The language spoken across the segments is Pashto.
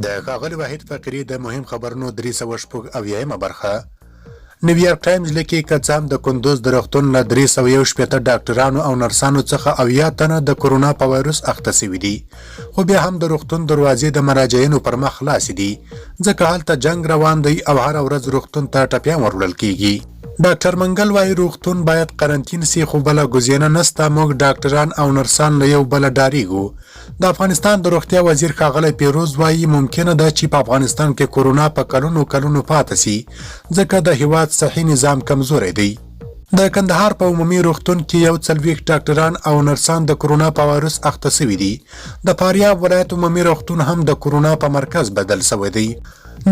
د ښاغلي واحد فقیري د مهم خبرونو 380 برخه. نیویارک ټایمز لیکي که څه هم د کندوز د روغتون له 316 ډاکټرانو او نرسانو څخه 80 تنه د کورونا په وایرس اخته شوي دي، خو بیا هم د روغتون دروازې د مراجعینو پر مخ خلاصې دي ځکه هلته جنگ روان دی او هره ورځ روغتون ته ټپیان وروړل کیږي. ډاکټر منګل وایي روغتون باید قرنطین سي، خو بله ګزینه نسته. موږ ډاکټران او نرسان له یو بله ډاریږو. د افغانستان د روغتیا وزیر ښاغلی پیروز وایي ممکنه ده چې په افغانستان کې کورونا په کلونو پاتې سي ځکه د هیواد صحي نظام کمزوری دی. د کندهار په عمومي روغتون کې 40 ډاکټران او نرسان د کورونا په وایرس اخته شوي دي. د فاریاب ولایت عمومي روغتون هم د کورونا په مرکز بدل شوی دی.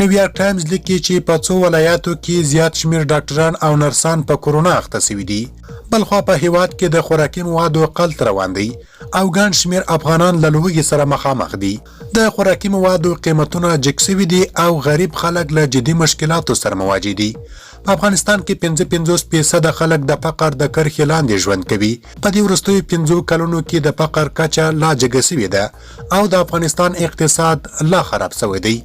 نیویارک ټایمز لیکي چې په څو ولایاتو کې زیات شمیر ډاکټران او نرسان په کورونا اخته شوي دي. بلخوا په هیواد کې د خوراکي موادو قلت روان دی او ګڼ شمیر افغانان له لوږې سره مخامخ دي. د خوراکي موادو قیمتونه جګ شوي دي او غریب خلک له جدي مشکلاتو سره مواجه دي. په افغانستان کې 55% خلک د فقر د کرښې لاندې ژوند کوي. په دې وروستیو 5 کلونو کې د فقر کچه لا جګه شوې ده او د افغانستان اقتصاد لا خراب شوی دی.